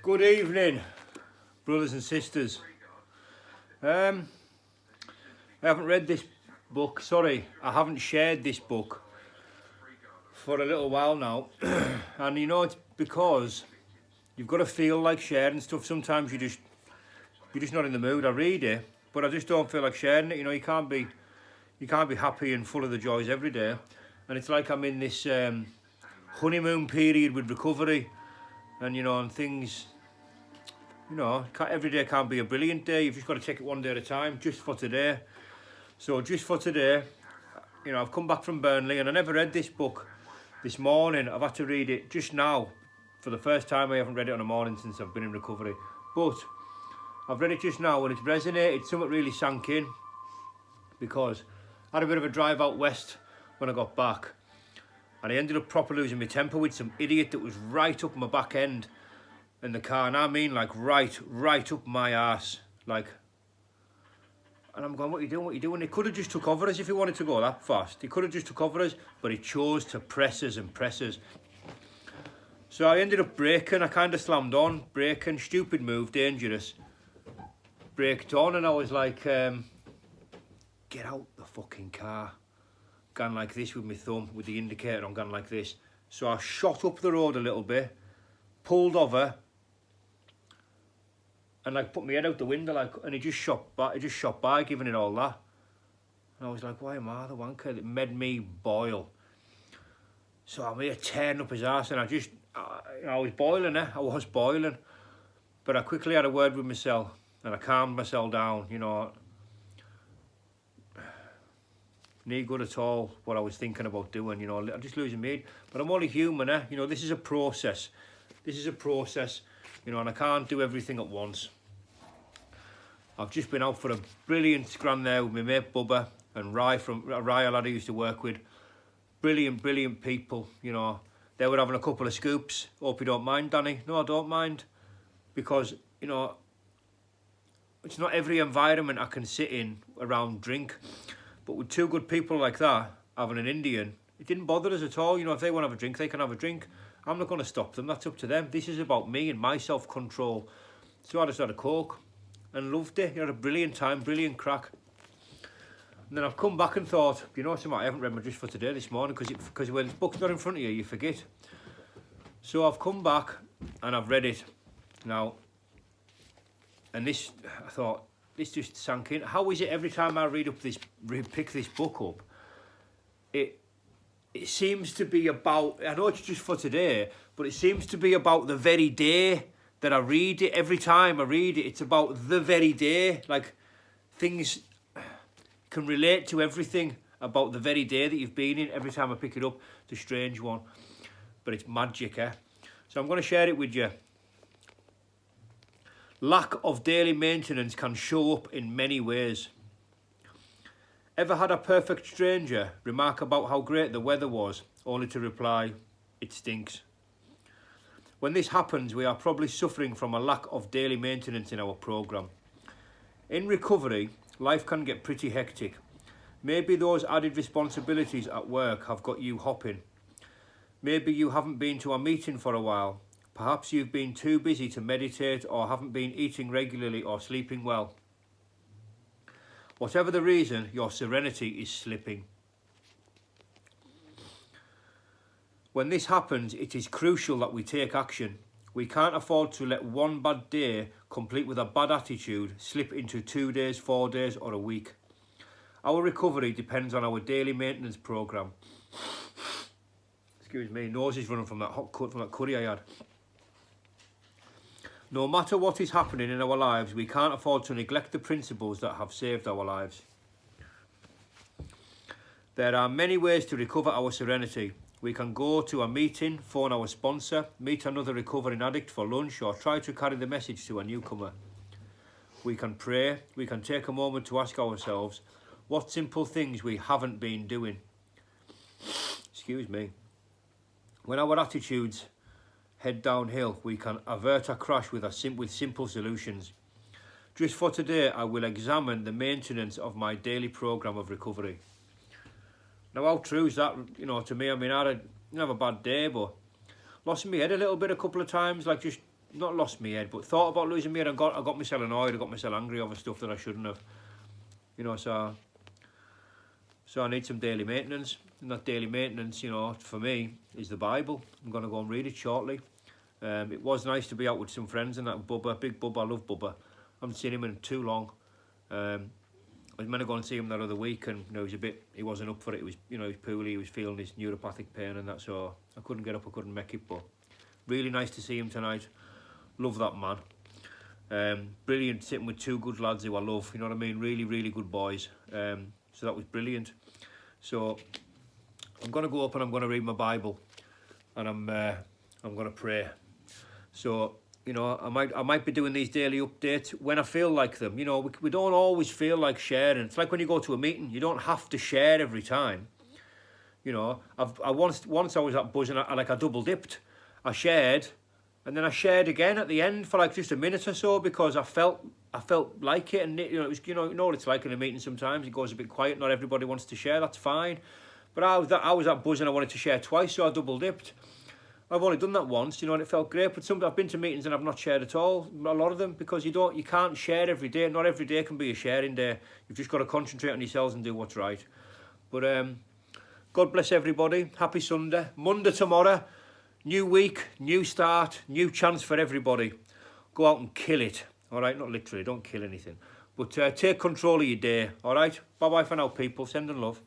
Good evening, brothers and sisters. I haven't read this book, sorry, I haven't shared this book for a little while now. And you know, it's because you've got to feel like sharing stuff. Sometimes you're just not in the mood. I read it, but I just don't feel like sharing it. You know, you can't be happy and full of the joys every day. And it's like I'm in this honeymoon period with recovery, and you know, and things, you know, every day can't be a brilliant day. You've just got to take it one day at a time, just for today. So just for today, you know, I've come back from Burnley and I never read this book this morning. I've had to read it just now for the first time. I haven't read it on a morning since I've been in recovery, but I've read it just now and it's resonated. Something really sank in, because I had a bit of a drive out west when I got back, and I ended up proper losing my temper with some idiot that was right up my back end in the car, and I mean like right up my arse, like. And I'm going, what are you doing? He could have just took over us if he wanted to go that fast. He could have just took over us, but he chose to press us and press us. So I ended up braking. I kind of slammed on, braking, stupid move, dangerous. Braked on, and I was like, get out the fucking car. Gone like this with my thumb, with the indicator on, gone like this. So I shot up the road a little bit, pulled over, and like put my head out the window, like, and he just shot by, giving it all that. And I was like, why am I the wanker? It made me boil. So I'm here tearing up his ass, and I was boiling, I was boiling. But I quickly had a word with myself, and I calmed myself down, you know. Not good at all what I was thinking about doing, you know. I'm just losing my head. But I'm only human, you know. This is a process. You know, and I can't do everything at once. I've just been out for a brilliant scran there with my mate Bubba and Rye, a lad I used to work with. Brilliant people, you know. They were having a couple of scoops. Hope you don't mind, Danny. No, I don't mind. Because, you know, it's not every environment I can sit in around drink. But with two good people like that, having an Indian, it didn't bother us at all. You know, if they want to have a drink, they can have a drink. I'm not going to stop them. That's up to them. This is about me and my self-control. So I just had a Coke and loved it. You had a brilliant time, brilliant crack. And then I've come back and thought, you know something, I haven't read my Just for Today this morning, because when the book's not in front of you, you forget. So I've come back and I've read it now. And this, I thought, this just sank in. How is it every time I pick this book up, it seems to be about, I know it's just for today, but it seems to be about the very day that I read it. Every time I read it, it's about the very day. Like, things can relate to everything about the very day that you've been in. Every time I pick it up, it's a strange one, but it's magic, eh? So I'm going to share it with you. Lack of daily maintenance can show up in many ways. Ever had a perfect stranger remark about how great the weather was, only to reply, it stinks? When this happens, we are probably suffering from a lack of daily maintenance in our programme. In recovery, life can get pretty hectic. Maybe those added responsibilities at work have got you hopping. Maybe you haven't been to a meeting for a while. Perhaps you've been too busy to meditate, or haven't been eating regularly or sleeping well. Whatever the reason, your serenity is slipping. When this happens, it is crucial that we take action. We can't afford to let one bad day, complete with a bad attitude, slip into 2 days, 4 days, or a week. Our recovery depends on our daily maintenance programme. Excuse me, nose is running from that hot cut from that curry I had. No matter what is happening in our lives, we can't afford to neglect the principles that have saved our lives. There are many ways to recover our serenity. We can go to a meeting, phone our sponsor, meet another recovering addict for lunch, or try to carry the message to a newcomer. We can pray. We can take a moment to ask ourselves what simple things we haven't been doing. Excuse me. When our attitudes head downhill, we can avert a crash with simple solutions. Just for today, I will examine the maintenance of my daily programme of recovery. Now, how true is that, you know, to me? I mean, I didn't have a bad day, but lost my head a little bit a couple of times, like just not lost my head, but thought about losing my head. I got myself annoyed, I got myself angry over stuff that I shouldn't have. You know, so I need some daily maintenance. And that daily maintenance, you know, for me, is the Bible. I'm going to go and read it shortly. It was nice to be out with some friends and that. Bubba, big Bubba, I love Bubba. I haven't seen him in too long. I was meant to go and see him that other week, and you know, he wasn't up for it. He was, you know, he was poorly. He was feeling his neuropathic pain and that, so I couldn't get up. I couldn't make it. But really nice to see him tonight. Love that man. Brilliant sitting with two good lads who I love. You know what I mean? Really, really good boys. So that was brilliant. So I'm going to go up and I'm going to read my Bible, and I'm going to pray. So, you know, I might be doing these daily updates when I feel like them. You know, we don't always feel like sharing. It's like when you go to a meeting, you don't have to share every time. You know, once I was at Buzz and I double dipped. I shared, and then I shared again at the end for like just a minute or so, because I felt like it, and you know, it was, you know what it's like in a meeting sometimes. It goes a bit quiet. Not everybody wants to share. That's fine. But I was at Buzz and I wanted to share twice, so I double dipped. I've only done that once, you know, and it felt great. But I've been to meetings and I've not shared at all, a lot of them, because you can't share every day. Not every day can be a sharing day. You've just got to concentrate on yourselves and do what's right. But God bless everybody. Happy Sunday. Monday tomorrow. New week, new start, new chance for everybody. Go out and kill it. All right, not literally, don't kill anything. But take control of your day. All right, bye-bye for now, people. Send and love.